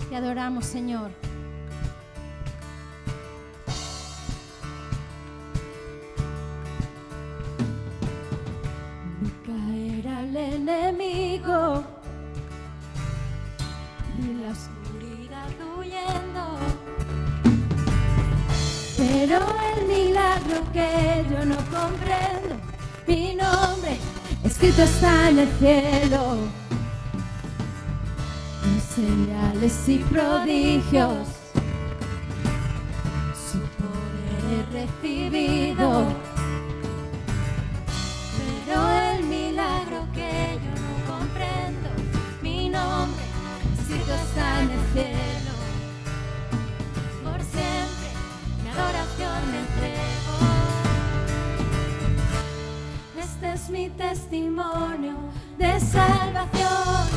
Te adoramos, Señor. Vi caer al enemigo y la oscuridad huyendo, pero el milagro que yo no comprendo, mi nombre escrito está en el cielo. Señales y prodigios, su poder he recibido, pero el milagro que yo no comprendo, mi nombre escrito está en el cielo. Por siempre mi adoración me entrego. Este es mi testimonio de salvación.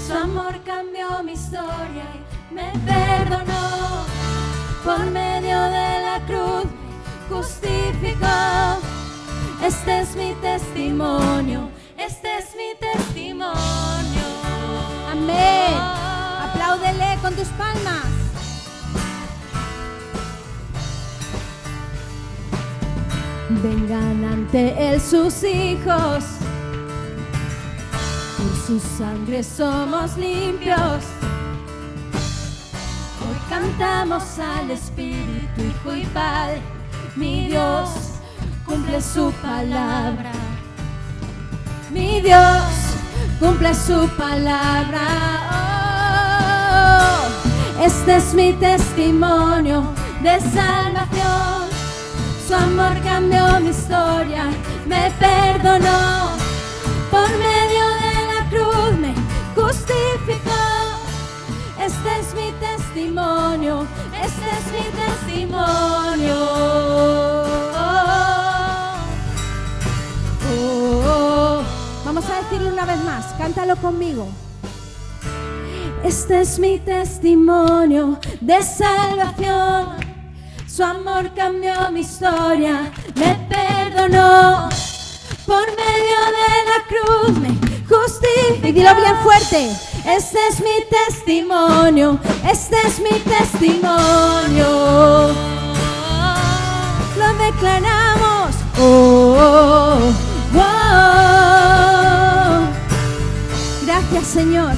Su amor cambió mi historia y me perdonó. Por medio de la cruz me justificó. Este es mi testimonio, este es mi testimonio. Amén. Apláudele con tus palmas. Vengan ante Él sus hijos, por su sangre somos limpios. Hoy cantamos al Espíritu, Hijo y Padre. Mi Dios cumple su palabra. Mi Dios cumple su palabra. Oh, este es mi testimonio de salvación. Su amor cambió mi historia, me perdonó. Por medio de la cruz me justificó. Este es mi testimonio, este es mi testimonio. Vamos a decirlo una vez más, cántalo conmigo. Este es mi testimonio de salvación. Su amor cambió mi historia, me perdonó. Por medio de la cruz me justificó. Y dilo bien fuerte. Este es mi testimonio, este es mi testimonio. Lo declaramos. Oh, oh, oh. Gracias, Señor.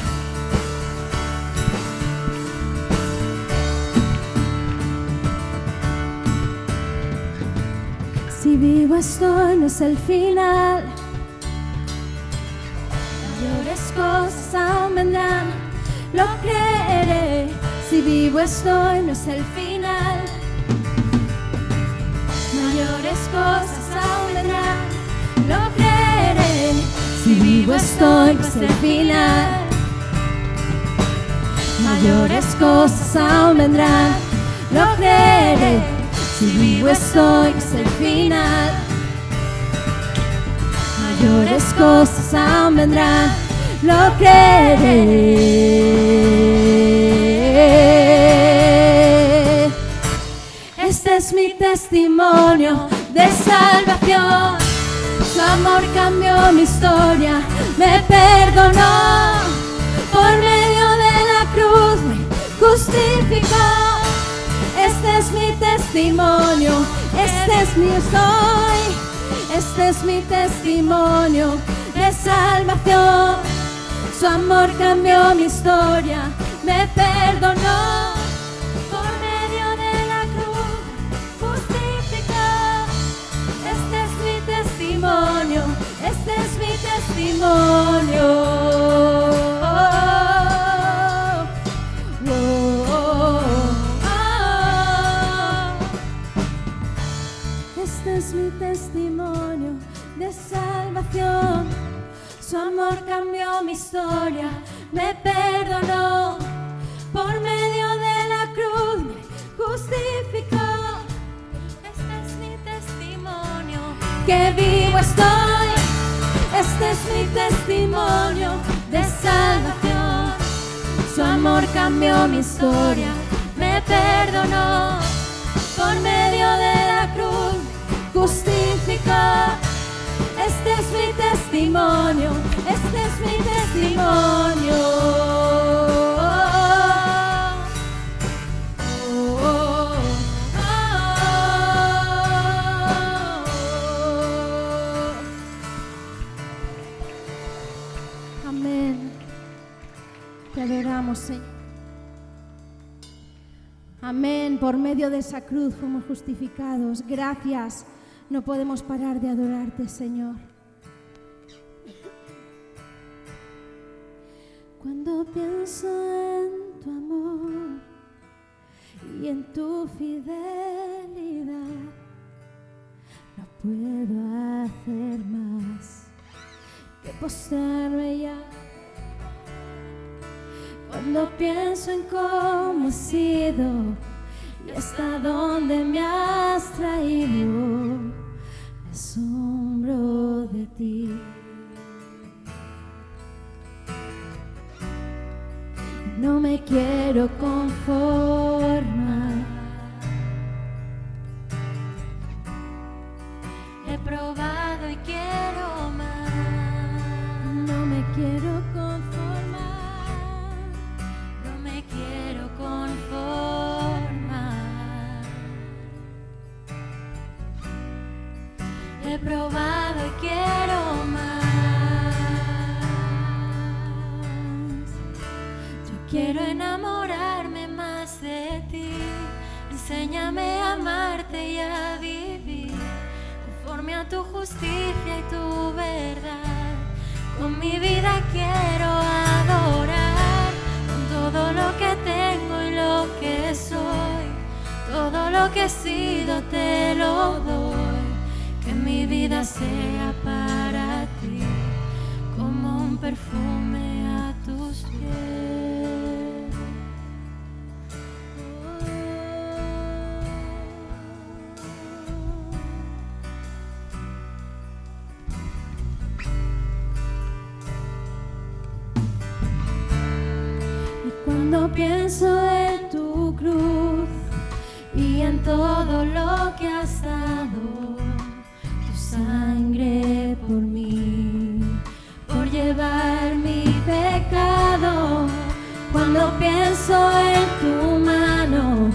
Si vivo estoy, no es el final. Mayores cosas aún vendrán, lo creeré. Si vivo estoy, no es el final. Mayores cosas aún vendrán, lo creeré. Si vivo estoy, no es el final. Mayores cosas aún vendrán, lo creeré. Si vivo estoy, no es el final. Mayores cosas aún vendrán, lo creeré. Este es mi testimonio de salvación. Su amor cambió mi historia, me perdonó. Por medio de la cruz me justificó. Este es mi testimonio, este es mi soy. Este es mi testimonio de salvación. Su amor cambió mi historia, me perdonó. Por medio de la cruz justificó. Este es mi testimonio, este es mi testimonio. Este es mi testimonio de salvación. Su amor cambió mi historia, me perdonó. Por medio de la cruz me justificó. Este es mi testimonio, que vivo estoy. Este es mi testimonio de salvación. Su amor cambió mi historia, me perdonó. Por medio de la cruz justificó. Este es mi testimonio, este es mi testimonio. adoramos, Señor. Amén. Por medio de esa cruz fuimos justificados. Gracias. No podemos parar de adorarte, Señor. Cuando pienso en tu amor y en tu fidelidad, no puedo hacer más que postrarme ya. Cuando pienso en cómo he sido y hasta dónde me has traído, me asombro de ti. No me quiero conformar. He probado y quiero más. No me quiero conformar. No me quiero conformar. He probado y quiero más. Quiero enamorarme más de ti. Enséñame a amarte y a vivir conforme a tu justicia y tu verdad. Con mi vida quiero adorar, con todo lo que tengo y lo que soy. Todo lo que he sido te lo doy. Que mi vida sea para ti como un perfume a tus pies. Cuando pienso en tu cruz y en todo lo que has dado, tu sangre por mí, por llevar mi pecado. Cuando pienso en tu mano,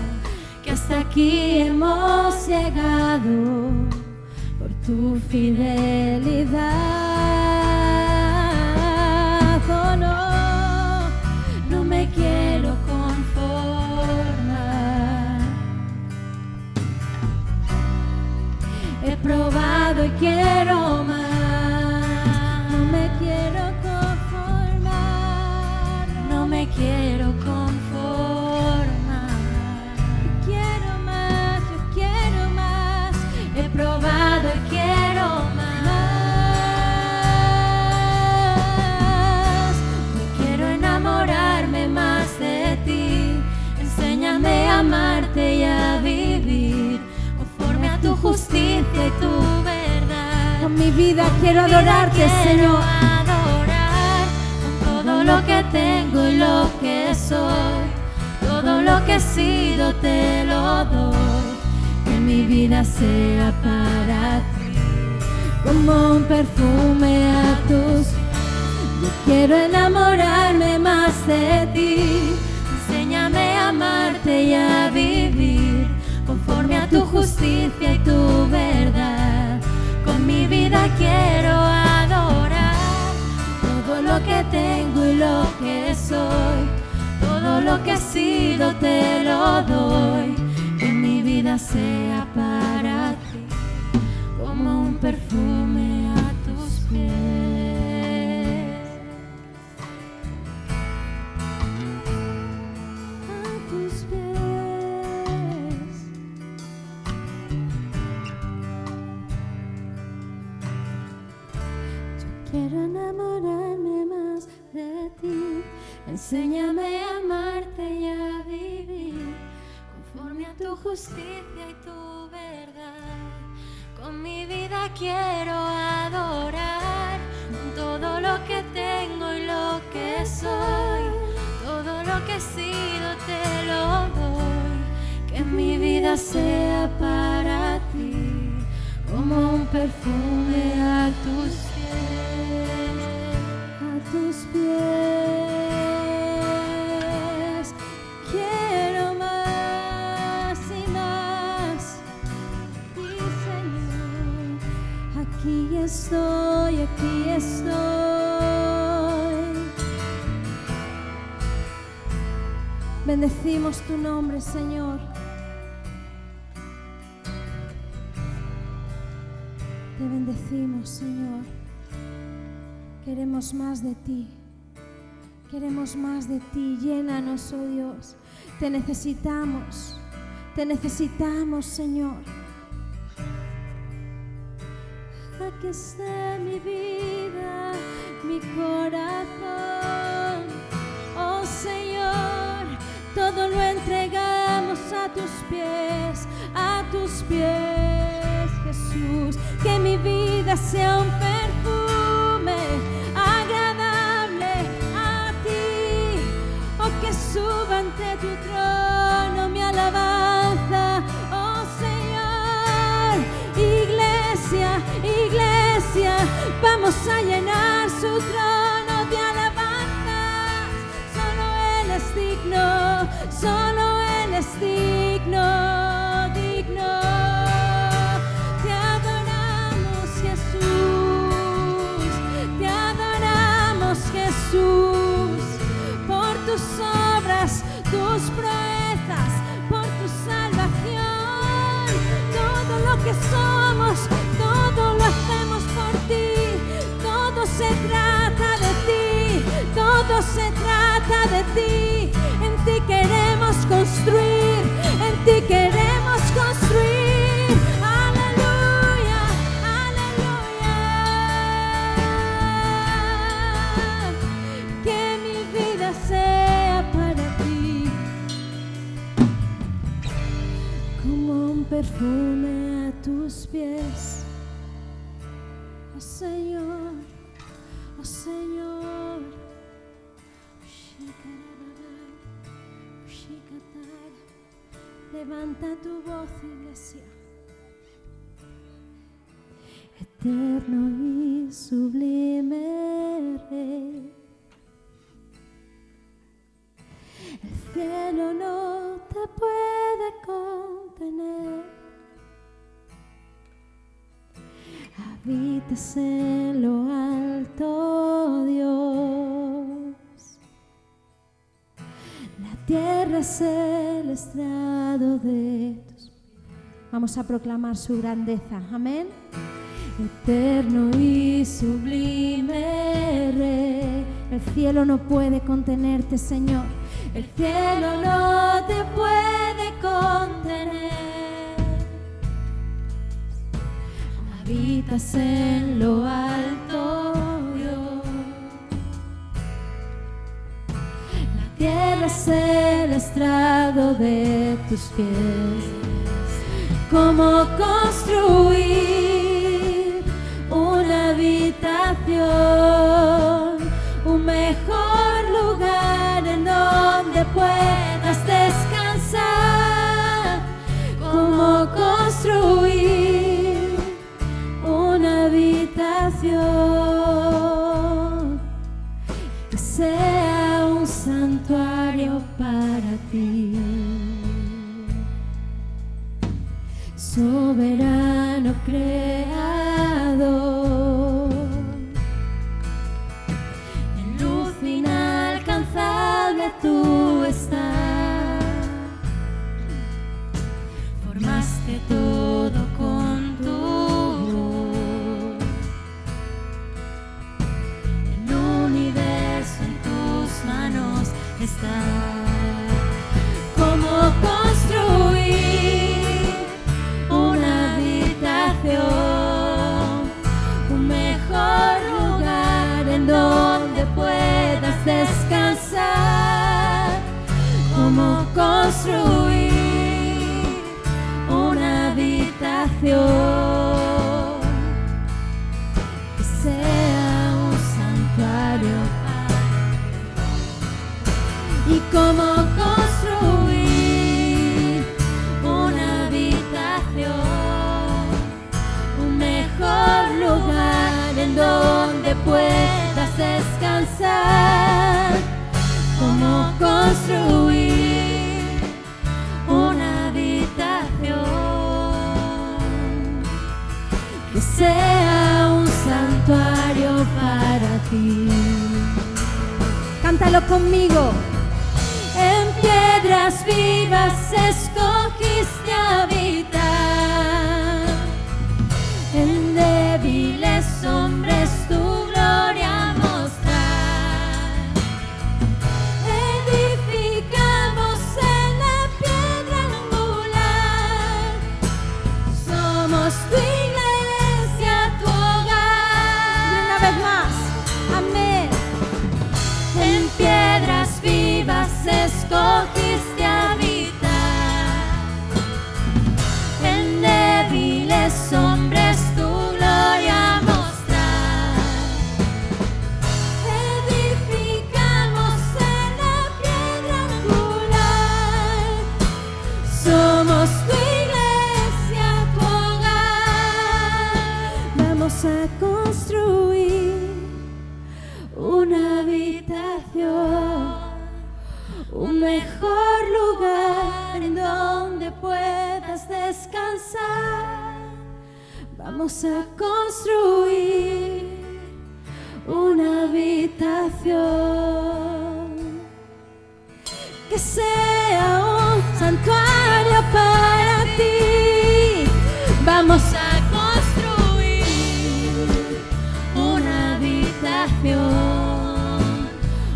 que hasta aquí hemos llegado, por tu fidelidad. Oh, no me quiero conformar. He probado y quiero más. No me quiero conformar. No me quiero conformar. Quiero más, yo quiero más. He probado y quiero más. Enamorarme más de ti. Enséñame a amarte y a vivir conforme a tu justicia y tu verdad. Con mi vida quiero adorarte, Señor. Adorar con todo lo que tengo y lo que soy. Todo lo que he sido te lo doy. Que mi vida sea para ti como un perfume a tus pies. Yo quiero enamorarme más de ti. Enséñame a amarte y a vivir conforme a tu justicia y tu verdad. Con mi vida quiero adorar todo lo que tengo y lo que soy. Todo lo que he sido te lo doy. Que mi vida sea para ti como un perfume a tus pies. Quiero enamorarme más de ti. Enséñame a amarte y a vivir conforme a tu justicia y tu verdad. Con mi vida quiero adorar con todo lo que tengo y lo que soy. Todo lo que he sido te lo doy. Que mi vida sea para ti como un perfume a tus pies. Tus pies, quiero más y más, mi Señor, aquí estoy, aquí estoy. Bendecimos tu nombre, Señor. Te bendecimos, Señor. Queremos más de ti. Queremos más de ti. Llénanos, oh Dios. Te necesitamos. Te necesitamos, Señor. Aquí está mi vida, mi corazón. Oh Señor, todo lo entregamos a tus pies, Jesús. Que mi vida sea un perfume agradable a ti. Oh, que suba ante tu trono mi alabanza. Oh Señor, iglesia, iglesia, vamos a llenar su trono de alabanzas. Solo Él es digno, solo Él es digno, digno. Te adoramos, Jesús, te adoramos, Jesús, por tus obras, tus proezas, por tu salvación. Todo lo que somos, todo lo hacemos por ti. Todo se trata de ti, todo se trata de ti. En ti queremos construir, en ti queremos construir. Aleluya, aleluya. Que mi vida sea para ti como un perfume a tus pies. Oh Señor, oh Señor. Levanta tu voz, iglesia. Eterno y sublime Rey, el cielo no te puede contener. Habitas en lo alto, Dios. La tierra es el estrado de tus pies. Vamos a proclamar su grandeza. Amén. Eterno y sublime Rey, el cielo no puede contenerte, Señor. El cielo no te puede contener. Habitas en lo alto, Dios. La tierra es el estrado de tus pies. ¿Cómo construir una habitación, un mejor lugar en donde puedas descansar? ¿Cómo construir una habitación que sea un santuario para ti? Soberano creador, en luz inalcanzable tú estás. Formaste todo con tu voz. El universo en tus manos está. ¿Cómo construir una habitación, un mejor lugar en donde puedas descansar? ¿Cómo construir una habitación que sea un santuario? ¿Y cómo construir una habitación, un mejor lugar en donde puedas descansar? ¿Cómo construir una habitación que sea un santuario para ti? Cántalo conmigo. En pie vivas escogiste habitar. En débiles hombres tu gloria mostrar. Edificamos en la piedra angular. Somos tu iglesia, tu hogar. Y una vez más, amén. En piedras vivas escogiste habitar. En débiles hombres tu gloria mostrar. Edificamos en la piedra angular. Somos tu iglesia, tu hogar. Vamos a construir una habitación, un mejor lugar en donde puedas descansar. Vamos a construir una habitación que sea un santuario para ti. Vamos a construir una habitación,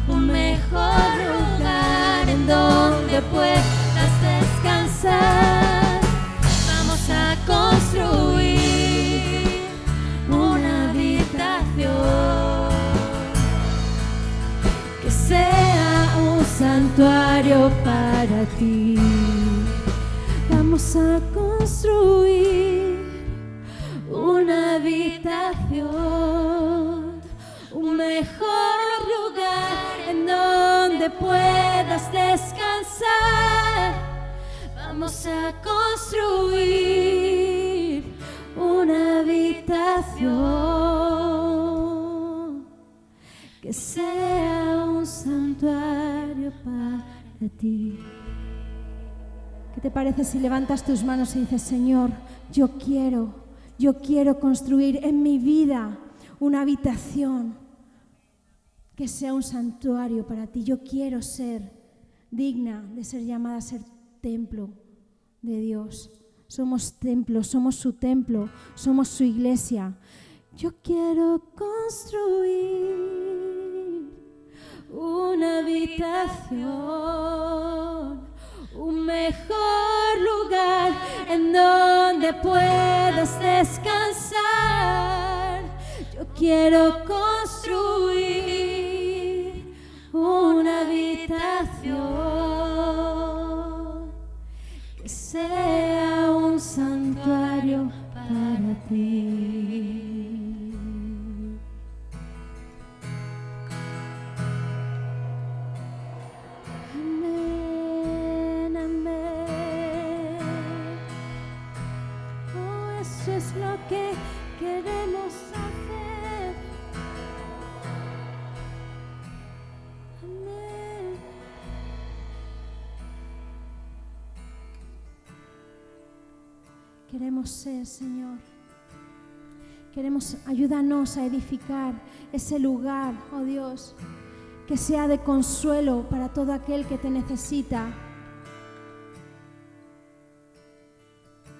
un mejor lugar en donde puedas descansar. Vamos a construir una habitación que sea un santuario para ti. Vamos a construir una habitación, un mejor lugar en donde puedas descansar. Vamos a construir una habitación que sea un santuario para ti. ¿Qué te parece si levantas tus manos y dices: Señor, yo quiero construir en mi vida una habitación que sea un santuario para ti? Yo quiero ser digna de ser llamada a ser templo de Dios. Somos templo, somos su templo, somos su iglesia. Yo quiero construir una habitación, un mejor lugar en donde puedas descansar. Yo quiero construir una habitación que sea un santuario para ti. Amén, amén. Oh, eso es lo que queremos hacer. Amén. Queremos ser, Señor. Ayúdanos a edificar ese lugar, oh Dios, que sea de consuelo para todo aquel que te necesita.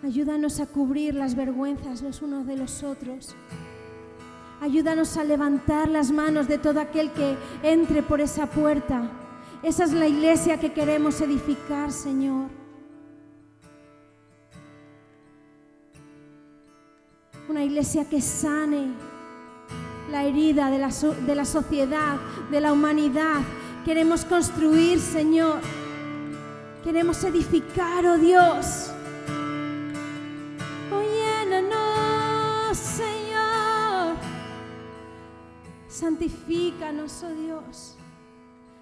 Ayúdanos a cubrir las vergüenzas los unos de los otros. Ayúdanos a levantar las manos de todo aquel que entre por esa puerta. Esa es la iglesia que queremos edificar, Señor. Una iglesia que sane la herida de la sociedad, de la humanidad. Queremos construir, Señor. Queremos edificar, oh Dios. Oh, llénanos, Señor. Santifícanos, oh Dios.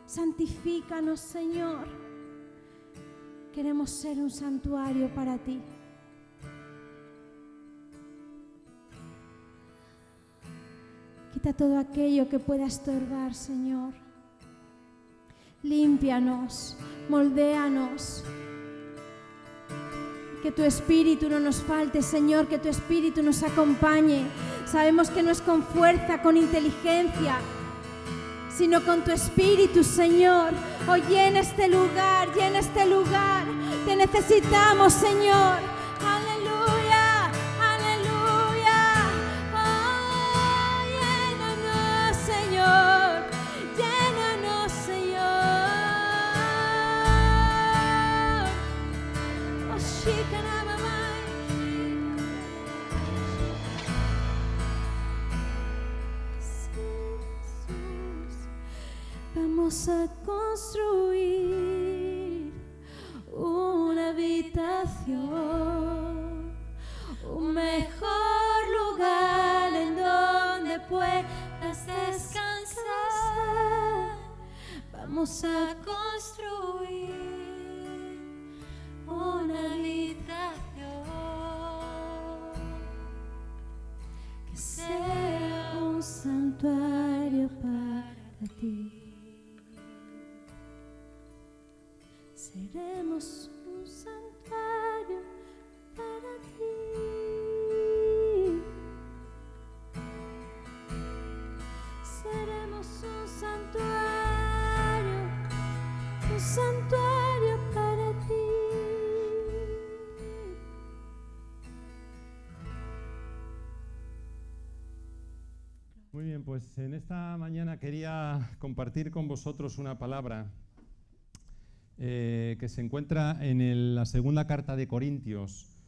Santifícanos, Señor. Queremos ser un santuario para ti. Quita todo aquello que pueda estorbar, Señor. Límpianos, moldéanos. Que tu Espíritu no nos falte, Señor, que tu Espíritu nos acompañe. Sabemos que no es con fuerza, con inteligencia, sino con tu espíritu, Señor. Hoy llena este lugar, llena este lugar. Te necesitamos, Señor. Aleluya, aleluya. Oh, llénanos, Señor. Llénanos, Señor. Oh, shikanabamai. Jesús, vamos a construir una habitación, un mejor lugar en donde puedas descansar. Vamos a construir una habitación que sea un santuario para ti. Seremos un santuario para ti. Seremos un santuario para ti. Muy bien, pues en esta mañana quería compartir con vosotros una palabra que se encuentra en la segunda carta de Corintios,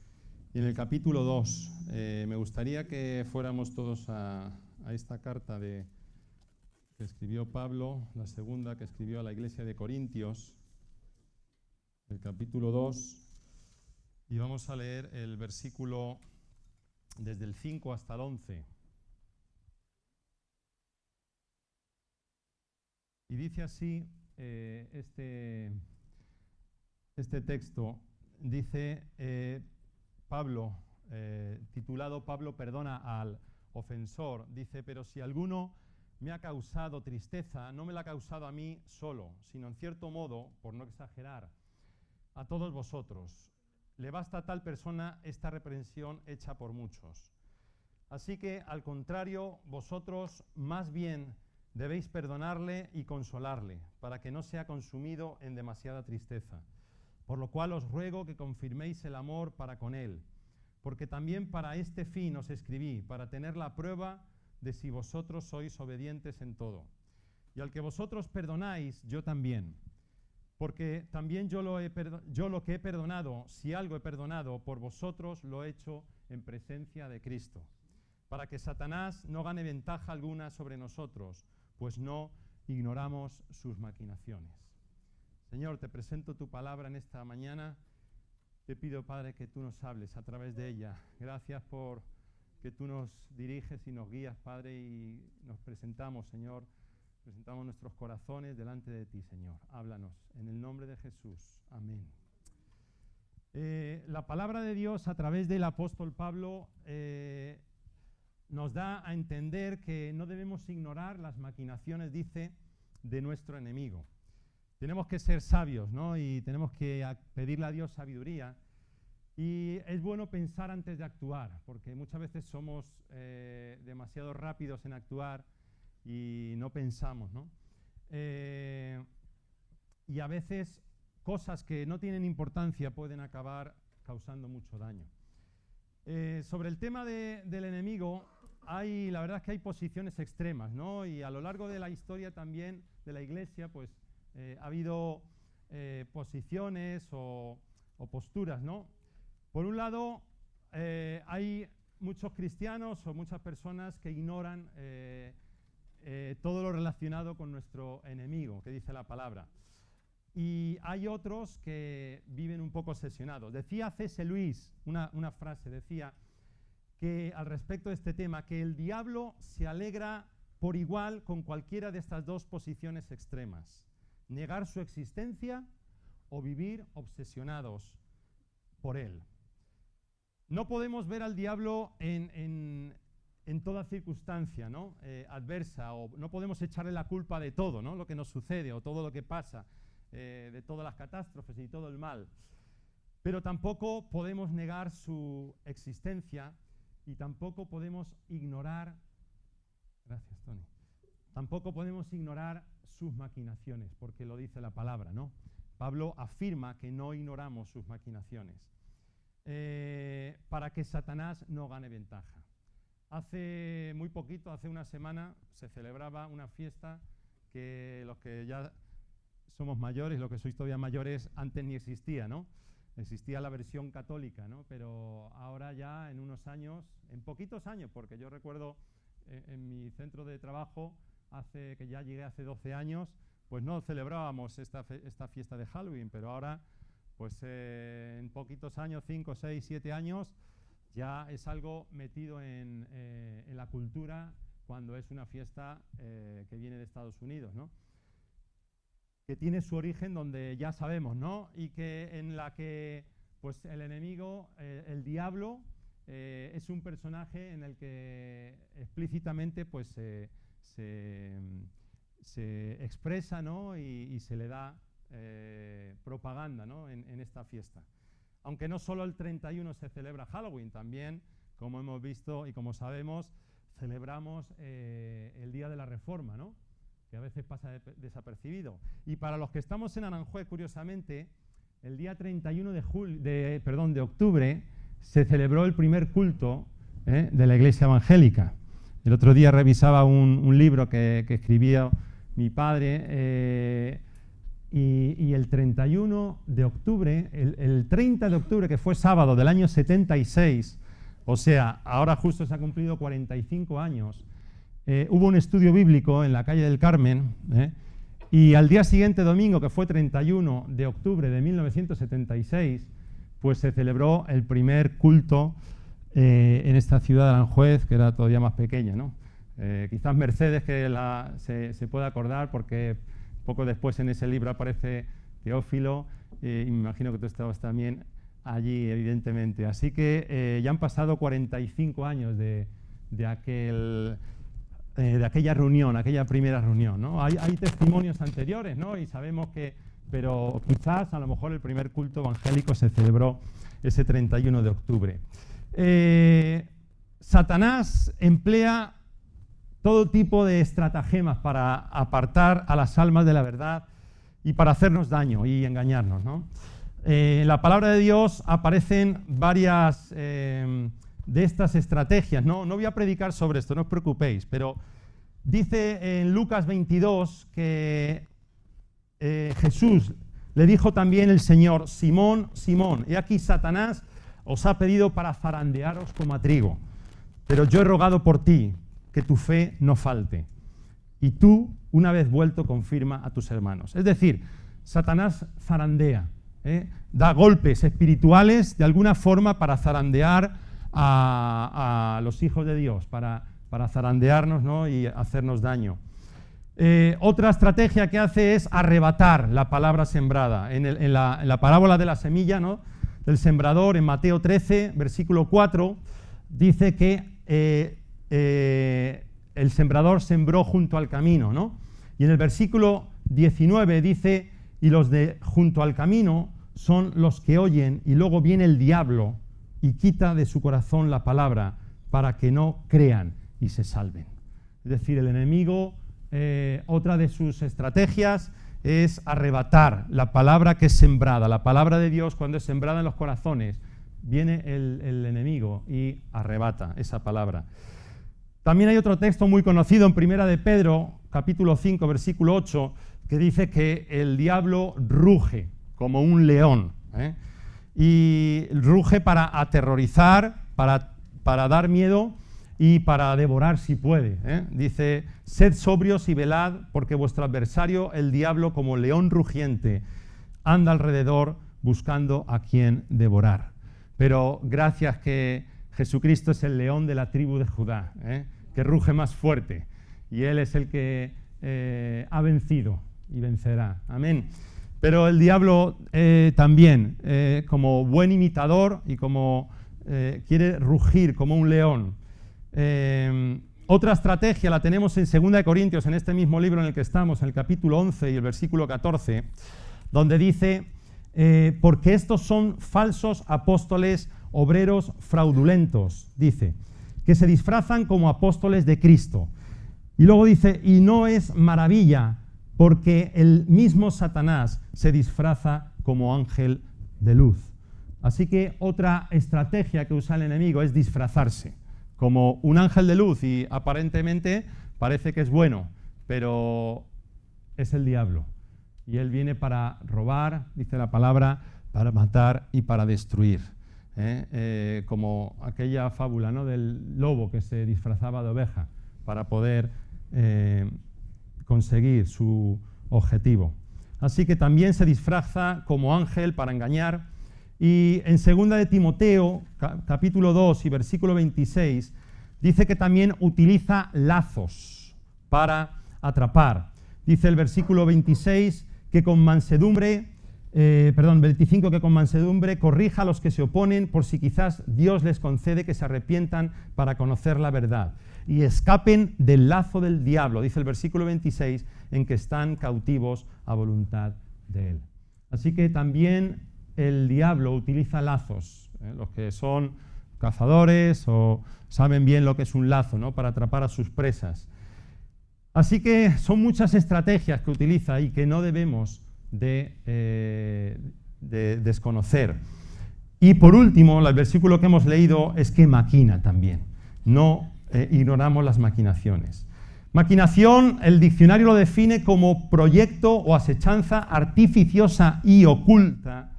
en el capítulo 2. Me gustaría que fuéramos todos a esta carta que escribió Pablo, la segunda que escribió a la iglesia de Corintios, el capítulo 2, y vamos a leer el versículo desde el 5 hasta el 11. Y dice así este texto, dice Pablo, titulado Pablo perdona al ofensor, dice: pero si alguno me ha causado tristeza, no me la ha causado a mí solo, sino en cierto modo, por no exagerar, a todos vosotros. Le basta a tal persona esta reprensión hecha por muchos. Así que, al contrario, vosotros más bien debéis perdonarle y consolarle, para que no sea consumido en demasiada tristeza. Por lo cual os ruego que confirméis el amor para con él, porque también para este fin os escribí, para tener la prueba de si vosotros sois obedientes en todo. Y al que vosotros perdonáis, yo también. Porque también yo lo que he perdonado, si algo he perdonado, por vosotros lo he hecho en presencia de Cristo, para que Satanás no gane ventaja alguna sobre nosotros, pues no ignoramos sus maquinaciones. Señor, te presento tu palabra en esta mañana. Te pido, Padre, que tú nos hables a través de ella. Gracias por que tú nos diriges y nos guías, Padre, y nos presentamos, Señor. Presentamos nuestros corazones delante de ti, Señor. Háblanos en el nombre de Jesús. Amén. La palabra de Dios a través del apóstol Pablo nos da a entender que no debemos ignorar las maquinaciones, dice, de nuestro enemigo. Tenemos que ser sabios, ¿no? Y tenemos que pedirle a Dios sabiduría. Y es bueno pensar antes de actuar, porque muchas veces somos demasiado rápidos en actuar y no pensamos, ¿no? Y a veces cosas que no tienen importancia pueden acabar causando mucho daño. Sobre el tema del enemigo, la verdad es que hay posiciones extremas, ¿no? Y a lo largo de la historia también de la Iglesia, pues ha habido posiciones o posturas, ¿no? Por un lado, hay muchos cristianos o muchas personas que ignoran todo lo relacionado con nuestro enemigo, que dice la palabra. Y hay otros que viven un poco obsesionados. Decía C.S. Lewis una frase, decía que al respecto de este tema, que el diablo se alegra por igual con cualquiera de estas dos posiciones extremas: negar su existencia o vivir obsesionados por él. No podemos ver al diablo en toda circunstancia, ¿no? Adversa, o no podemos echarle la culpa de todo, ¿no? Lo que nos sucede o todo lo que pasa, de todas las catástrofes y todo el mal. Pero tampoco podemos negar su existencia y tampoco podemos ignorar, gracias Tony, tampoco podemos ignorar sus maquinaciones, porque lo dice la palabra, ¿no? Pablo afirma que no ignoramos sus maquinaciones, para que Satanás no gane ventaja. Hace muy poquito, hace una semana, se celebraba una fiesta que los que ya somos mayores, los que sois todavía mayores, antes ni existía, ¿no? Existía la versión católica, ¿no? Pero ahora ya en unos años, en poquitos años, porque yo recuerdo en mi centro de trabajo, que ya llegué hace 12 años, pues no celebrábamos esta fiesta de Halloween, pero ahora, pues en poquitos años, 5, 6, 7 años, ya es algo metido en la cultura cuando es una fiesta que viene de Estados Unidos, ¿no? Que tiene su origen donde ya sabemos, ¿no? Y que en la que pues el enemigo, el diablo, es un personaje en el que explícitamente pues se expresa, ¿no? y se le da propaganda, ¿no? en esta fiesta. Aunque no solo el 31 se celebra Halloween, también, como hemos visto y como sabemos, celebramos el Día de la Reforma, ¿no? Que a veces pasa desapercibido. Y para los que estamos en Aranjuez, curiosamente, el día 31 de octubre se celebró el primer culto de la Iglesia Evangélica. El otro día revisaba un libro que escribía mi padre, y el 31 de octubre, el 30 de octubre, que fue sábado del año 76, o sea, ahora justo se ha cumplido 45 años, hubo un estudio bíblico en la calle del Carmen, y al día siguiente, domingo, que fue 31 de octubre de 1976, pues se celebró el primer culto en esta ciudad de Aranjuez, que era todavía más pequeña, ¿no? Quizás Mercedes que se pueda acordar, porque poco después en ese libro aparece Teófilo, y me imagino que tú estabas también allí, evidentemente. Así que ya han pasado 45 años de aquella reunión, aquella primera reunión, ¿no? Hay testimonios anteriores, ¿no? Y sabemos pero quizás a lo mejor el primer culto evangélico se celebró ese 31 de octubre. Satanás emplea todo tipo de estratagemas para apartar a las almas de la verdad y para hacernos daño y engañarnos, ¿no? En la palabra de Dios aparecen varias de estas estrategias, ¿no? No voy a predicar sobre esto, no os preocupéis, pero dice en Lucas 22 que Jesús le dijo también el Señor: Simón, Simón, he aquí Satanás os ha pedido para zarandearos como a trigo, pero yo he rogado por ti, que tu fe no falte. Y tú, una vez vuelto, confirma a tus hermanos. Es decir, Satanás zarandea, da golpes espirituales de alguna forma para zarandear a los hijos de Dios, para zarandearnos, ¿no? y hacernos daño. Otra estrategia que hace es arrebatar la palabra sembrada. En la parábola de la semilla, ¿no? del sembrador, en Mateo 13, versículo 4, dice que el sembrador sembró junto al camino, ¿no? Y en el versículo 19 dice: y los de junto al camino son los que oyen, y luego viene el diablo y quita de su corazón la palabra, para que no crean y se salven. Es decir, el enemigo, otra de sus estrategias es arrebatar la palabra que es sembrada. La palabra de Dios, cuando es sembrada en los corazones, viene el enemigo y arrebata esa palabra. También hay otro texto muy conocido en Primera de Pedro, capítulo 5, versículo 8, que dice que el diablo ruge como un león, y ruge para aterrorizar, para dar miedo y para devorar si puede. Dice: sed sobrios y velad, porque vuestro adversario, el diablo, como león rugiente, anda alrededor buscando a quien devorar. Pero gracias que Jesucristo es el león de la tribu de Judá, que ruge más fuerte, y Él es el que ha vencido y vencerá. Amén. Pero el diablo también, como buen imitador y como quiere rugir como un león. Otra estrategia la tenemos en 2 Corintios, en este mismo libro en el que estamos, en el capítulo 11 y el versículo 14, donde dice: porque estos son falsos apóstoles, obreros fraudulentos, dice, que se disfrazan como apóstoles de Cristo. Y luego dice, y no es maravilla, porque el mismo Satanás se disfraza como ángel de luz. Así que otra estrategia que usa el enemigo es disfrazarse como un ángel de luz, y aparentemente parece que es bueno, pero es el diablo. Y él viene para robar, dice la palabra, para matar y para destruir. Como aquella fábula, ¿no?, del lobo que se disfrazaba de oveja para poder conseguir su objetivo. Así que también se disfraza como ángel para engañar. Y en 2 de Timoteo, capítulo 2 y versículo 26, dice que también utiliza lazos para atrapar. Dice el versículo 26 que con mansedumbre, 25, que con mansedumbre corrija a los que se oponen, por si quizás Dios les concede que se arrepientan para conocer la verdad y escapen del lazo del diablo, dice el versículo 26, en que están cautivos a voluntad de él. Así que también el diablo utiliza lazos, los que son cazadores o saben bien lo que es un lazo, ¿no?, para atrapar a sus presas. Así que son muchas estrategias que utiliza y que no debemos de desconocer. Y por último, el versículo que hemos leído es que maquina también. No ignoramos las maquinaciones. Maquinación, el diccionario lo define como proyecto o asechanza artificiosa y oculta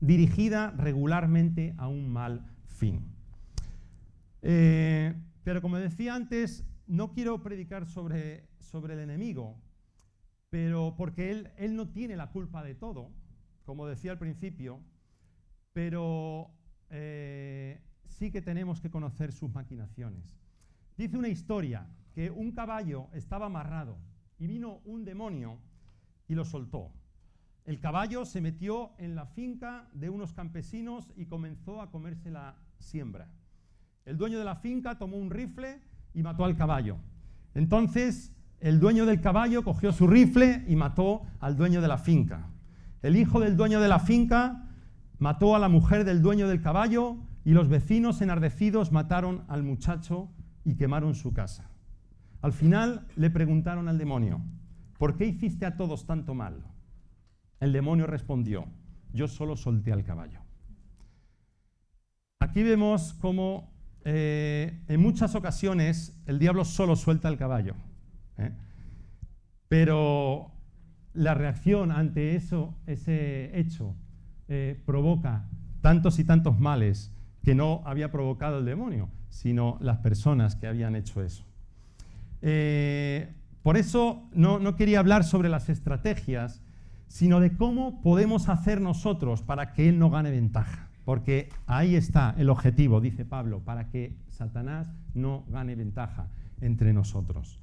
dirigida regularmente a un mal fin. Pero como decía antes, no quiero predicar sobre el enemigo, pero porque él no tiene la culpa de todo, como decía al principio, pero sí que tenemos que conocer sus maquinaciones. Dice una historia que un caballo estaba amarrado y vino un demonio y lo soltó. El caballo se metió en la finca de unos campesinos y comenzó a comerse la siembra. El dueño de la finca tomó un rifle y mató al caballo. Entonces, el dueño del caballo cogió su rifle y mató al dueño de la finca. El hijo del dueño de la finca mató a la mujer del dueño del caballo y los vecinos enardecidos mataron al muchacho y quemaron su casa. Al final le preguntaron al demonio, ¿por qué hiciste a todos tanto mal? El demonio respondió, yo solo solté al caballo. Aquí vemos cómo en muchas ocasiones el diablo solo suelta el caballo, pero la reacción ante ese hecho provoca tantos y tantos males que no había provocado el demonio, sino las personas que habían hecho eso. Por eso no quería hablar sobre las estrategias, sino de cómo podemos hacer nosotros para que él no gane ventaja. Porque ahí está el objetivo, dice Pablo, para que Satanás no gane ventaja entre nosotros.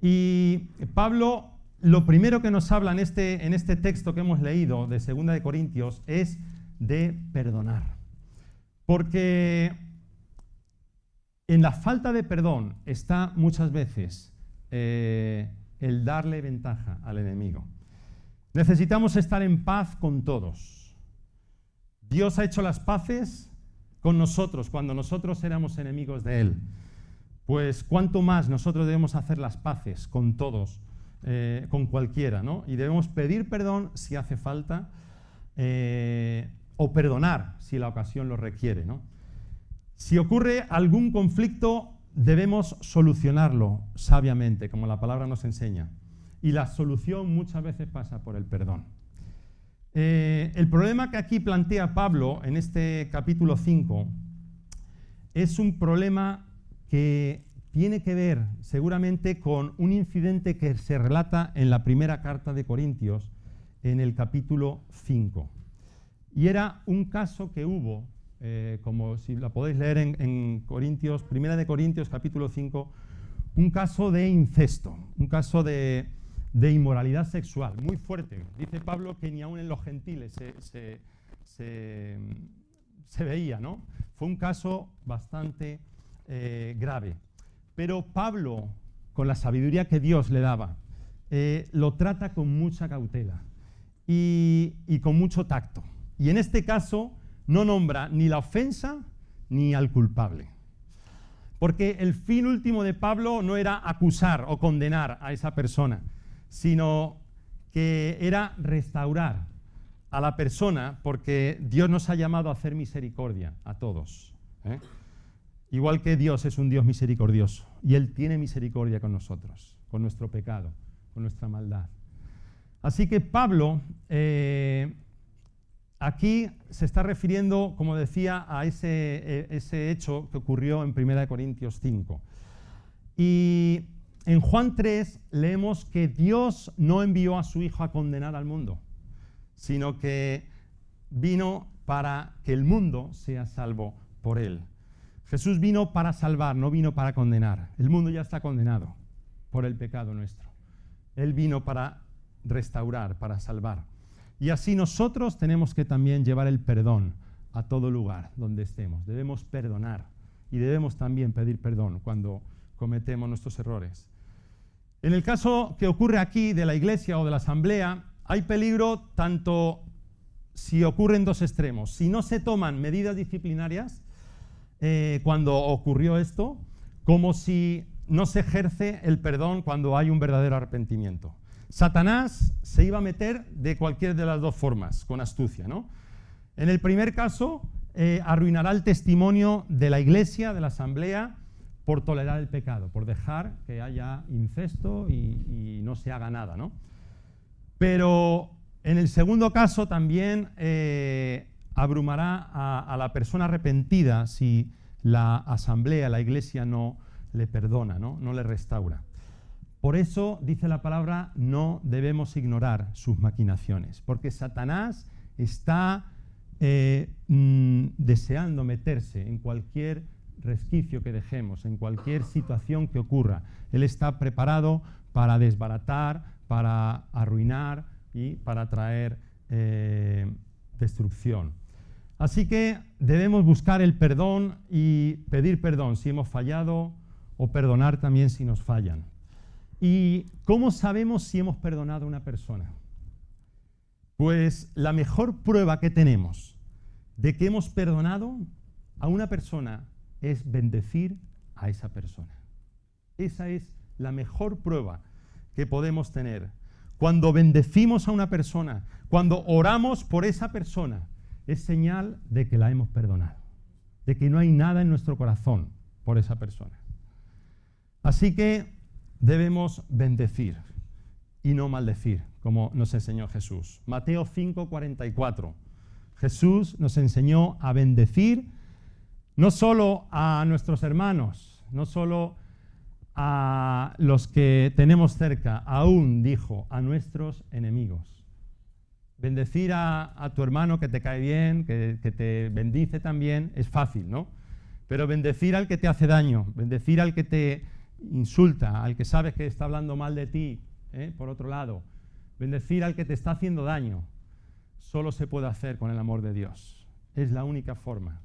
Y Pablo, lo primero que nos habla en este texto que hemos leído de 2 de Corintios es de perdonar. Porque en la falta de perdón está muchas veces el darle ventaja al enemigo. Necesitamos estar en paz con todos. Dios ha hecho las paces con nosotros cuando nosotros éramos enemigos de Él. Pues cuánto más nosotros debemos hacer las paces con todos, con cualquiera, ¿no? Y debemos pedir perdón si hace falta o perdonar si la ocasión lo requiere, ¿no? Si ocurre algún conflicto, debemos solucionarlo sabiamente, como la palabra nos enseña. Y la solución muchas veces pasa por el perdón. El problema que aquí plantea Pablo en este capítulo 5 es un problema que tiene que ver seguramente con un incidente que se relata en la primera carta de Corintios, en el capítulo 5. Y era un caso que hubo, como si la podéis leer en Corintios, primera de Corintios, capítulo 5, un caso de incesto, un caso de inmoralidad sexual, muy fuerte. Dice Pablo que ni aún en los gentiles se veía, ¿no? Fue un caso bastante grave. Pero Pablo, con la sabiduría que Dios le daba, lo trata con mucha cautela y con mucho tacto. Y en este caso no nombra ni la ofensa ni al culpable. Porque el fin último de Pablo no era acusar o condenar a esa persona, sino que era restaurar a la persona, porque Dios nos ha llamado a hacer misericordia a todos, ¿eh? Igual que Dios es un Dios misericordioso, y Él tiene misericordia con nosotros, con nuestro pecado, con nuestra maldad. Así que Pablo aquí se está refiriendo, como decía, a ese hecho que ocurrió en 1 Corintios 5. Y en Juan 3 leemos que Dios no envió a su Hijo a condenar al mundo, sino que vino para que el mundo sea salvo por Él. Jesús vino para salvar, no vino para condenar. El mundo ya está condenado por el pecado nuestro. Él vino para restaurar, para salvar. Y así nosotros tenemos que también llevar el perdón a todo lugar donde estemos. Debemos perdonar y debemos también pedir perdón cuando cometemos nuestros errores. En el caso que ocurre aquí de la iglesia o de la asamblea, hay peligro tanto si ocurren dos extremos. Si no se toman medidas disciplinarias cuando ocurrió esto, como si no se ejerce el perdón cuando hay un verdadero arrepentimiento. Satanás se iba a meter de cualquier de las dos formas, con astucia, ¿no? En el primer caso, arruinará el testimonio de la iglesia, de la asamblea, por tolerar el pecado, por dejar que haya incesto y no se haga nada, ¿no? Pero en el segundo caso también abrumará a la persona arrepentida si la asamblea, la iglesia no le perdona, no le restaura. Por eso, dice la palabra, no debemos ignorar sus maquinaciones, porque Satanás está deseando meterse en cualquier resquicio que dejemos, en cualquier situación que ocurra. Él está preparado para desbaratar, para arruinar y para traer destrucción. Así que debemos buscar el perdón y pedir perdón si hemos fallado o perdonar también si nos fallan. ¿Y cómo sabemos si hemos perdonado a una persona? Pues la mejor prueba que tenemos de que hemos perdonado a una persona es bendecir a esa persona. Esa es la mejor prueba que podemos tener. Cuando bendecimos a una persona, cuando oramos por esa persona, es señal de que la hemos perdonado, de que no hay nada en nuestro corazón por esa persona. Así que debemos bendecir y no maldecir, como nos enseñó Jesús. Mateo 5:44. Jesús nos enseñó a bendecir no solo a nuestros hermanos, no solo a los que tenemos cerca, aún dijo, a nuestros enemigos. Bendecir a tu hermano que te cae bien, que te bendice también, es fácil, ¿no? Pero bendecir al que te hace daño, bendecir al que te insulta, al que sabes que está hablando mal de ti, por otro lado, bendecir al que te está haciendo daño, solo se puede hacer con el amor de Dios. Es la única forma.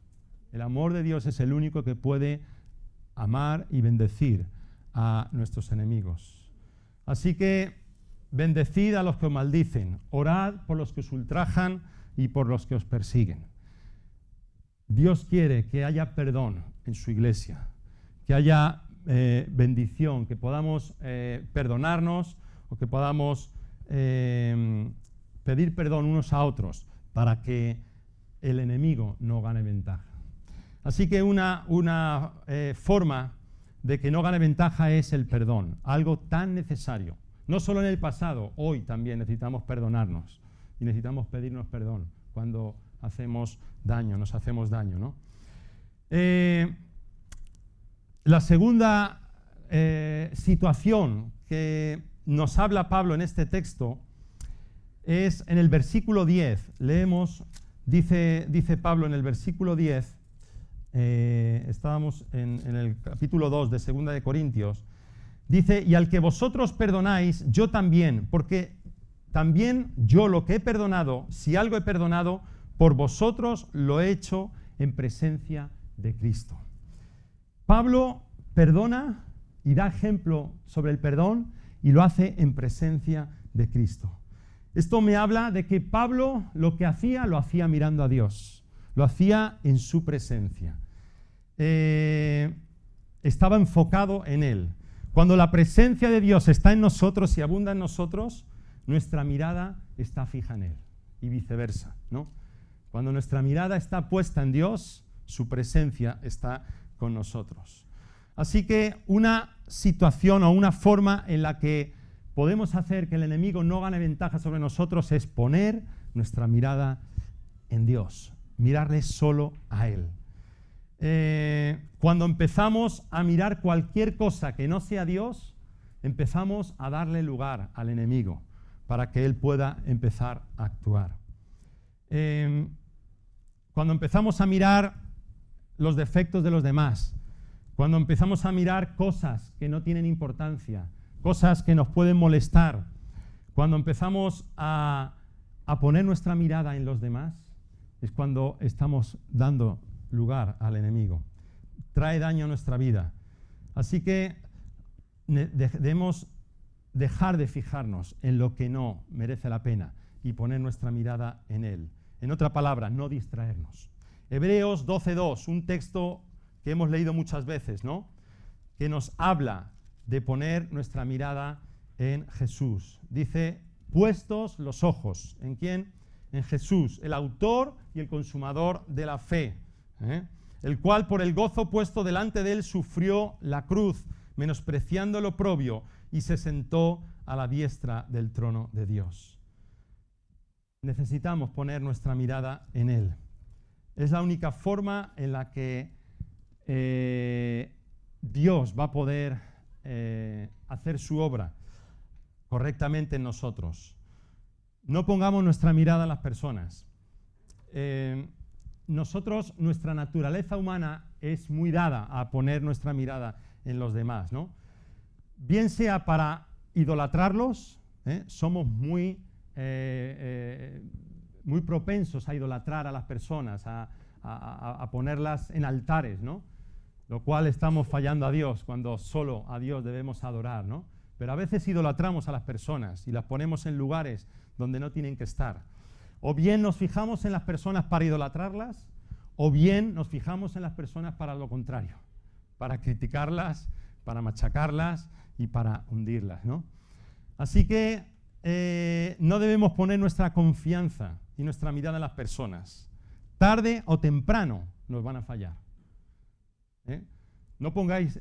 El amor de Dios es el único que puede amar y bendecir a nuestros enemigos. Así que bendecid a los que os maldicen, orad por los que os ultrajan y por los que os persiguen. Dios quiere que haya perdón en su iglesia, que haya bendición, que podamos perdonarnos o que podamos pedir perdón unos a otros para que el enemigo no gane ventaja. Así que una forma de que no gane ventaja es el perdón, algo tan necesario. No solo en el pasado, hoy también necesitamos perdonarnos y necesitamos pedirnos perdón cuando hacemos daño, nos hacemos daño, ¿no? La segunda situación que nos habla Pablo en este texto es en el versículo 10. Leemos, dice Pablo en el versículo 10, estábamos en el capítulo 2 de 2 de Corintios, dice, y al que vosotros perdonáis, yo también, porque también yo lo que he perdonado, si algo he perdonado, por vosotros lo he hecho en presencia de Cristo. Pablo perdona y da ejemplo sobre el perdón y lo hace en presencia de Cristo. Esto me habla de que Pablo lo hacía mirando a Dios, lo hacía en su presencia. estaba enfocado en Él. Cuando la presencia de Dios está en nosotros y abunda en nosotros, nuestra mirada está fija en Él y viceversa, ¿no? Cuando nuestra mirada está puesta en Dios, su presencia está con nosotros. Así que una situación o una forma en la que podemos hacer que el enemigo no gane ventaja sobre nosotros es poner nuestra mirada en Dios, mirarle solo a Él. Cuando empezamos a mirar cualquier cosa que no sea Dios, empezamos a darle lugar al enemigo para que él pueda empezar a actuar. Cuando empezamos a mirar los defectos de los demás, cuando empezamos a mirar cosas que no tienen importancia, cosas que nos pueden molestar, cuando empezamos a poner nuestra mirada en los demás, es cuando estamos dando lugar al enemigo. Trae daño a nuestra vida. Así que debemos dejar de fijarnos en lo que no merece la pena y poner nuestra mirada en Él. En otra palabra, no distraernos. Hebreos 12:2, un texto que hemos leído muchas veces, ¿no? Que nos habla de poner nuestra mirada en Jesús. Dice, puestos los ojos. ¿En quién? En Jesús, el autor y el consumador de la fe, el cual por el gozo puesto delante de él sufrió la cruz, menospreciando el oprobio, y se sentó a la diestra del trono de Dios. Necesitamos poner nuestra mirada en Él. Es la única forma en la que Dios va a poder hacer su obra correctamente en nosotros. No pongamos nuestra mirada en las personas. Nuestra naturaleza humana es muy dada a poner nuestra mirada en los demás, ¿no? Bien sea para idolatrarlos, somos muy propensos a idolatrar a las personas, a ponerlas en altares, ¿no? Lo cual estamos fallando a Dios, cuando solo a Dios debemos adorar, ¿no? Pero a veces idolatramos a las personas y las ponemos en lugares donde no tienen que estar. O bien nos fijamos en las personas para idolatrarlas, o bien nos fijamos en las personas para lo contrario, para criticarlas, para machacarlas y para hundirlas, ¿no? Así que no debemos poner nuestra confianza y nuestra mirada en las personas. Tarde o temprano nos van a fallar. No pongáis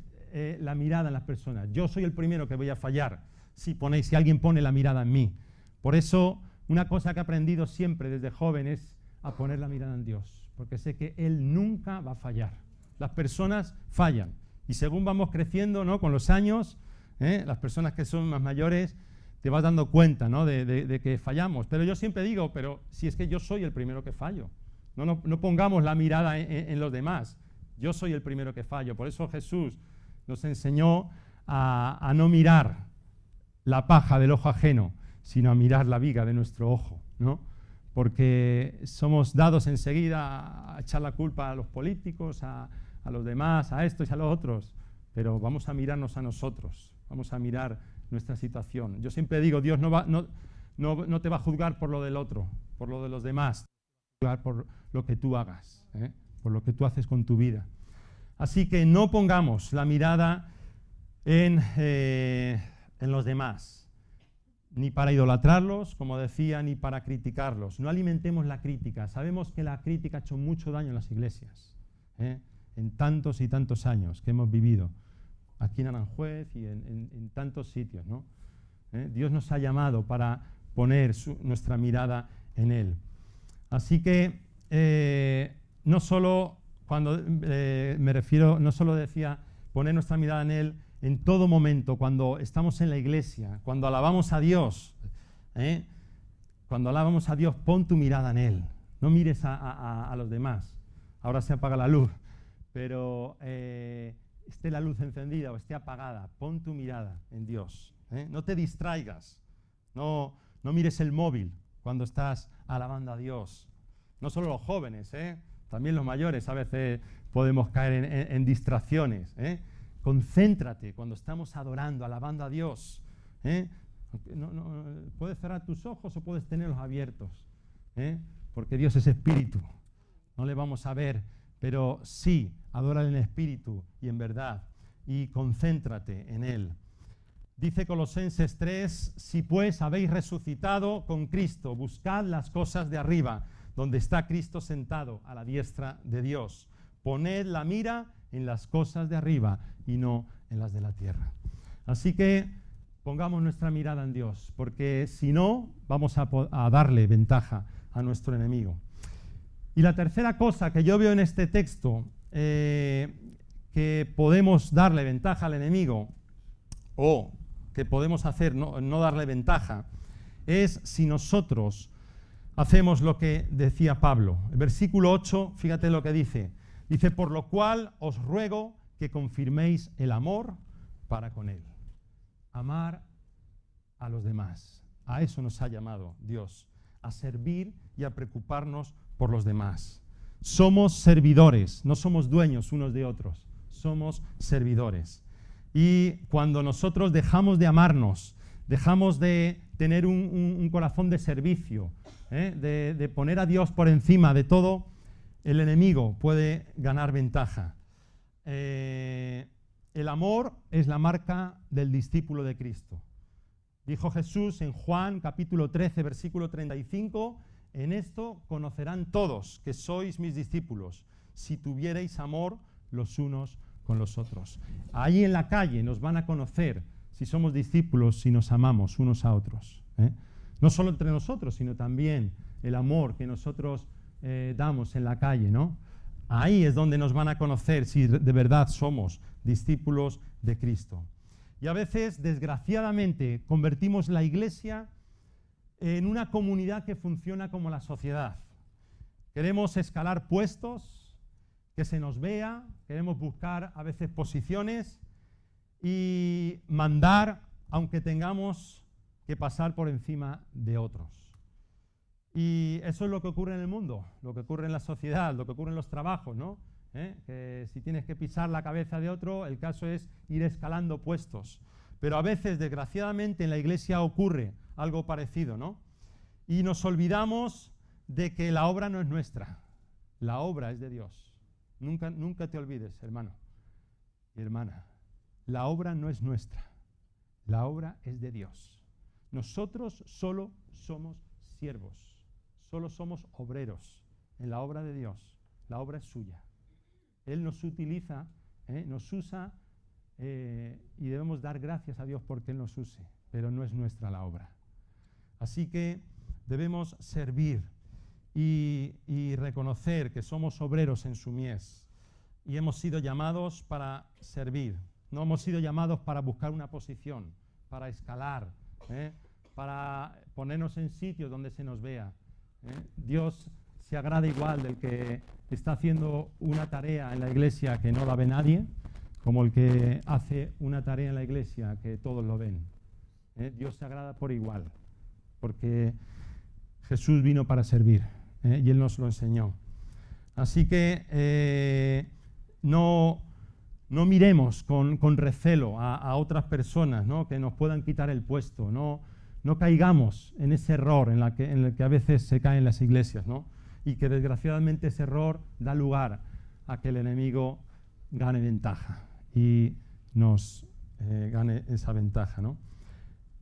la mirada en las personas. Yo soy el primero que voy a fallar si alguien pone la mirada en mí. Por eso, una cosa que he aprendido siempre desde joven es a poner la mirada en Dios, porque sé que Él nunca va a fallar. Las personas fallan. Y según vamos creciendo, ¿no? Con los años, las personas que son más mayores, te vas dando cuenta, ¿no? de que fallamos. Pero yo siempre digo, pero si es que yo soy el primero que fallo. No pongamos la mirada en los demás. Yo soy el primero que fallo. Por eso Jesús nos enseñó a no mirar la paja del ojo ajeno, sino a mirar la viga de nuestro ojo, ¿no? Porque somos dados enseguida a echar la culpa a los políticos, a los demás, a estos y a los otros, pero vamos a mirarnos a nosotros, vamos a mirar nuestra situación. Yo siempre digo, Dios no te va a juzgar por lo del otro, por lo de los demás, te va a juzgar por lo que tú hagas, por lo que tú haces con tu vida. Así que no pongamos la mirada en los demás, ni para idolatrarlos, como decía, ni para criticarlos. No alimentemos la crítica. Sabemos que la crítica ha hecho mucho daño en las iglesias, en tantos y tantos años que hemos vivido, aquí en Aranjuez y en tantos sitios, ¿no? Dios nos ha llamado para poner nuestra mirada en Él. Así que no solo decía poner nuestra mirada en Él en todo momento, cuando estamos en la iglesia, cuando alabamos a Dios, cuando alabamos a Dios, pon tu mirada en Él. No mires a los demás. Ahora se apaga la luz, pero esté la luz encendida o esté apagada, pon tu mirada en Dios. No te distraigas, no mires el móvil cuando estás alabando a Dios. No solo los jóvenes, también los mayores a veces podemos caer en distracciones. Concéntrate cuando estamos adorando, alabando a Dios. Puedes cerrar tus ojos o puedes tenerlos abiertos, porque Dios es espíritu. No le vamos a ver, pero sí, adórale en espíritu y en verdad. y concéntrate en Él. Dice Colosenses 3, si pues habéis resucitado con Cristo, buscad las cosas de arriba, donde está Cristo sentado a la diestra de Dios. Poned la mira en las cosas de arriba y no en las de la tierra. Así que pongamos nuestra mirada en Dios, porque si no, vamos a darle ventaja a nuestro enemigo. Y la tercera cosa que yo veo en este texto, que podemos darle ventaja al enemigo, o que podemos hacer no darle ventaja, es si nosotros hacemos lo que decía Pablo. El versículo 8, fíjate lo que dice. Dice, por lo cual os ruego que confirméis el amor para con Él. Amar a los demás. A eso nos ha llamado Dios, a servir y a preocuparnos por los demás. Somos servidores, no somos dueños unos de otros, somos servidores. Y cuando nosotros dejamos de amarnos, dejamos de tener un corazón de servicio, de poner a Dios por encima de todo, el enemigo puede ganar ventaja. El amor es la marca del discípulo de Cristo. Dijo Jesús en Juan capítulo 13, versículo 35, en esto conocerán todos que sois mis discípulos, si tuvierais amor los unos con los otros. Ahí en la calle nos van a conocer si somos discípulos, si nos amamos unos a otros. No solo entre nosotros, sino también el amor que nosotros damos en la calle, ¿no? Ahí es donde nos van a conocer si de verdad somos discípulos de Cristo. Y a veces, desgraciadamente, convertimos la iglesia en una comunidad que funciona como la sociedad. Queremos escalar puestos, que se nos vea, queremos buscar a veces posiciones y mandar, aunque tengamos que pasar por encima de otros. Y eso es lo que ocurre en el mundo, lo que ocurre en la sociedad, lo que ocurre en los trabajos, ¿no? Que si tienes que pisar la cabeza de otro, el caso es ir escalando puestos. Pero a veces, desgraciadamente, en la iglesia ocurre algo parecido, ¿no? Y nos olvidamos de que la obra no es nuestra, la obra es de Dios. Nunca te olvides, hermano y hermana, la obra no es nuestra, la obra es de Dios. Nosotros solo somos siervos, solo somos obreros en la obra de Dios, la obra es suya. Él nos utiliza, nos usa y debemos dar gracias a Dios porque Él nos use, pero no es nuestra la obra. Así que debemos servir y reconocer que somos obreros en su mies y hemos sido llamados para servir. No hemos sido llamados para buscar una posición, para escalar, para ponernos en sitios donde se nos vea. Dios se agrada igual del que está haciendo una tarea en la iglesia que no la ve nadie, como el que hace una tarea en la iglesia que todos lo ven. Dios se agrada por igual, porque Jesús vino para servir, y Él nos lo enseñó. Así que no miremos con recelo a otras personas, ¿no? Que nos puedan quitar el puesto, no caigamos en ese error en el que a veces se caen las iglesias, ¿no? Y que desgraciadamente ese error da lugar a que el enemigo gane ventaja y nos gane esa ventaja, ¿no?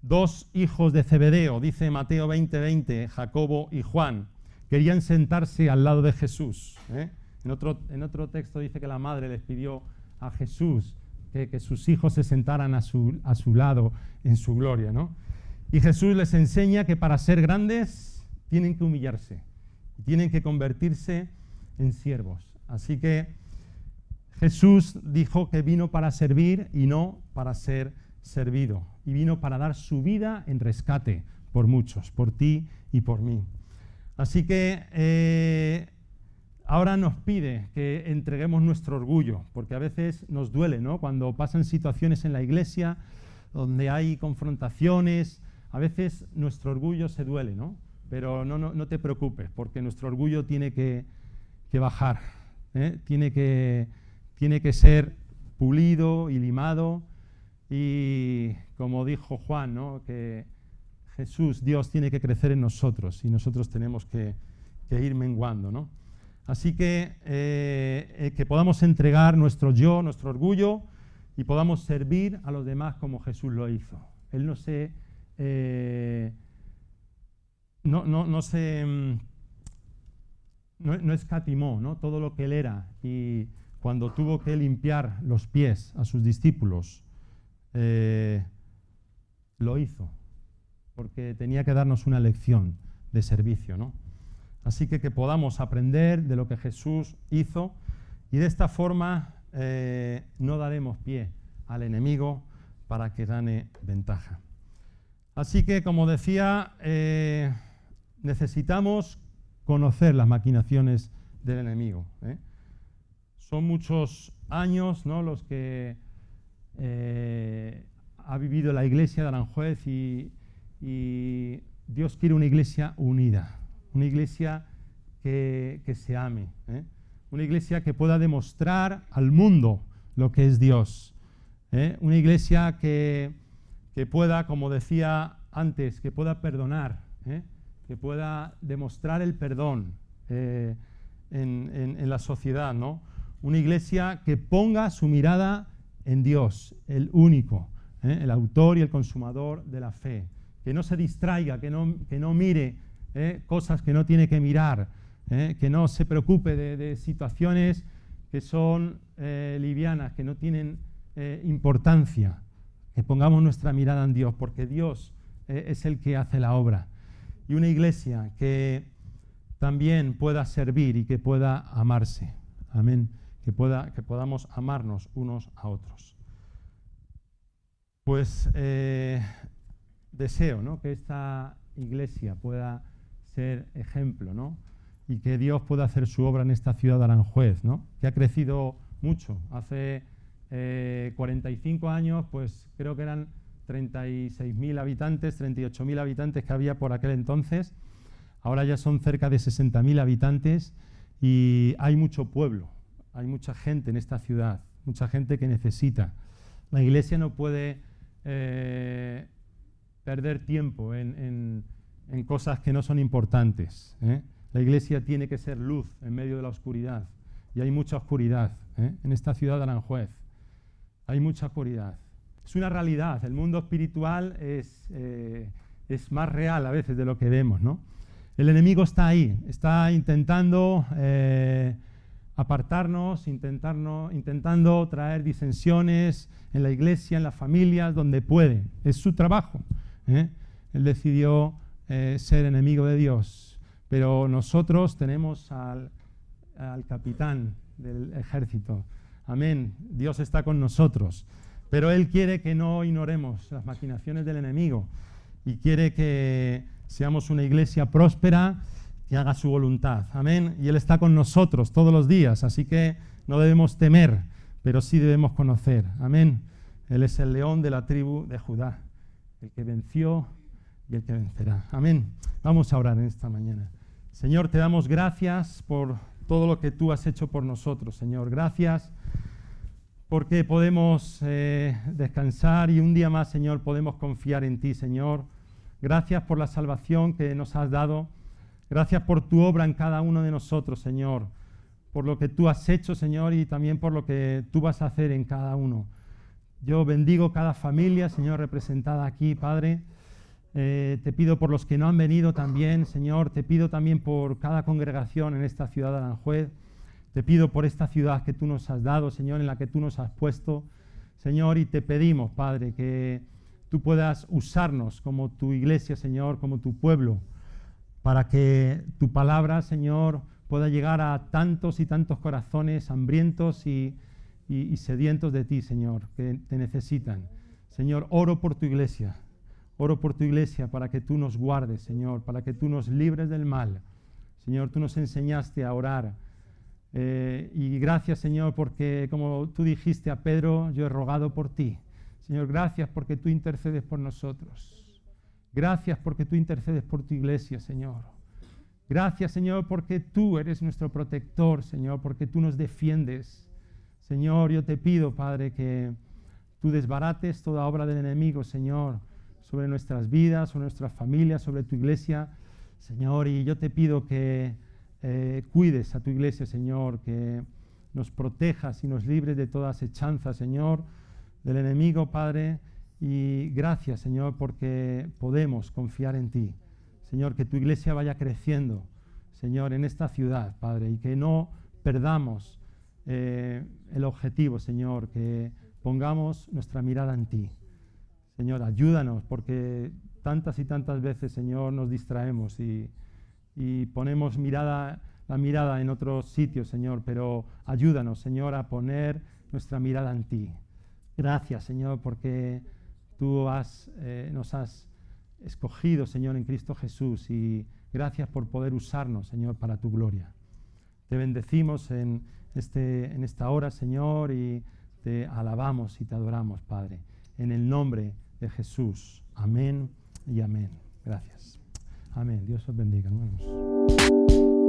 Dos hijos de Zebedeo, dice Mateo 20:20, Jacobo y Juan, querían sentarse al lado de Jesús. En otro texto dice que la madre les pidió a Jesús que sus hijos se sentaran a su lado en su gloria, ¿no? Y Jesús les enseña que para ser grandes tienen que humillarse, tienen que convertirse en siervos. Así que Jesús dijo que vino para servir y no para ser servido. Y vino para dar su vida en rescate por muchos, por ti y por mí. Así que ahora nos pide que entreguemos nuestro orgullo, porque a veces nos duele, ¿no? Cuando pasan situaciones en la iglesia donde hay confrontaciones, a veces nuestro orgullo se duele, ¿no? Pero no te preocupes, porque nuestro orgullo tiene que bajar, tiene que ser pulido y limado. Y como dijo Juan, ¿no? Que Jesús, Dios, tiene que crecer en nosotros y nosotros tenemos que ir menguando, ¿no? Así que podamos entregar nuestro yo, nuestro orgullo, y podamos servir a los demás como Jesús lo hizo. Él no escatimó, ¿no?, todo lo que él era, y cuando tuvo que limpiar los pies a sus discípulos, lo hizo, porque tenía que darnos una lección de servicio, ¿no? Así que podamos aprender de lo que Jesús hizo, y de esta forma no daremos pie al enemigo para que gane ventaja. Así que, como decía, necesitamos conocer las maquinaciones del enemigo, ¿eh? Son muchos años, ¿no?, los que ha vivido la iglesia de Aranjuez, y Dios quiere una iglesia unida, una iglesia que se ame, ¿eh? Una iglesia que pueda demostrar al mundo lo que es Dios, ¿eh? Una iglesia que pueda, como decía antes, que pueda perdonar, ¿eh?, que pueda demostrar el perdón en la sociedad, ¿no? Una iglesia que ponga su mirada en Dios, el único, el autor y el consumador de la fe. Que no se distraiga, que no mire cosas que no tiene que mirar, que no se preocupe de situaciones que son livianas, que no tienen importancia. Que pongamos nuestra mirada en Dios, porque Dios es el que hace la obra. Y una iglesia que también pueda servir y que pueda amarse. Amén. Que podamos amarnos unos a otros. Pues deseo, ¿no?, que esta iglesia pueda ser ejemplo, ¿no?, y que Dios pueda hacer su obra en esta ciudad de Aranjuez, ¿no?, que ha crecido mucho. Hace 45 años, pues creo que eran 36.000 habitantes, 38.000 habitantes que había por aquel entonces. Ahora ya son cerca de 60.000 habitantes y hay mucho pueblo, hay mucha gente en esta ciudad, mucha gente que necesita. La iglesia no puede perder tiempo en cosas que no son importantes, ¿eh? La iglesia tiene que ser luz en medio de la oscuridad, y hay mucha oscuridad, ¿eh?, en esta ciudad de Aranjuez. Hay mucha oscuridad. Es una realidad. El mundo espiritual es más real a veces de lo que vemos, ¿no? El enemigo está ahí, está intentando apartarnos, intentando traer disensiones en la iglesia, en las familias, donde puede. Es su trabajo, ¿eh? Él decidió ser enemigo de Dios, pero nosotros tenemos al capitán del ejército. Amén. Dios está con nosotros, pero Él quiere que no ignoremos las maquinaciones del enemigo y quiere que seamos una iglesia próspera que haga su voluntad. Amén. Y Él está con nosotros todos los días, así que no debemos temer, pero sí debemos conocer. Amén. Él es el león de la tribu de Judá, el que venció y el que vencerá. Amén. Vamos a orar en esta mañana. Señor, te damos gracias por todo lo que tú has hecho por nosotros, Señor. Gracias porque podemos descansar y un día más, Señor, podemos confiar en ti, Señor. Gracias por la salvación que nos has dado. Gracias por tu obra en cada uno de nosotros, Señor. Por lo que tú has hecho, Señor, y también por lo que tú vas a hacer en cada uno. Yo bendigo cada familia, Señor, representada aquí, Padre. Te pido por los que no han venido también, Señor. Te pido también por cada congregación en esta ciudad de Aranjuez. Te pido por esta ciudad que tú nos has dado, Señor, en la que tú nos has puesto, Señor, y te pedimos, Padre, que tú puedas usarnos como tu iglesia, Señor, como tu pueblo, para que tu palabra, Señor, pueda llegar a tantos y tantos corazones hambrientos y sedientos de ti, Señor, que te necesitan. Señor, oro por tu iglesia para que tú nos guardes, Señor, para que tú nos libres del mal. Señor, tú nos enseñaste a orar. Y gracias, Señor, porque como tú dijiste a Pedro, yo he rogado por ti. Señor, gracias porque tú intercedes por nosotros. Gracias porque tú intercedes por tu iglesia, Señor. Gracias, Señor, porque tú eres nuestro protector, Señor, porque tú nos defiendes. Señor, yo te pido, Padre, que tú desbarates toda obra del enemigo, Señor, sobre nuestras vidas, sobre nuestras familias, sobre tu iglesia, Señor, y yo te pido que cuides a tu iglesia, Señor, que nos protejas y nos libres de toda acechanza, Señor, del enemigo, Padre, y gracias, Señor, porque podemos confiar en ti. Señor, que tu iglesia vaya creciendo, Señor, en esta ciudad, Padre, y que no perdamos el objetivo, Señor, que pongamos nuestra mirada en ti. Señor, ayúdanos, porque tantas y tantas veces, Señor, nos distraemos y ponemos la mirada en otros sitios, Señor, pero ayúdanos, Señor, a poner nuestra mirada en ti. Gracias, Señor, porque tú nos has escogido, Señor, en Cristo Jesús, y gracias por poder usarnos, Señor, para tu gloria. Te bendecimos en esta hora, Señor, y te alabamos y te adoramos, Padre, en el nombre de Jesús. Amén y amén. Gracias. Amén. Dios os bendiga, hermanos.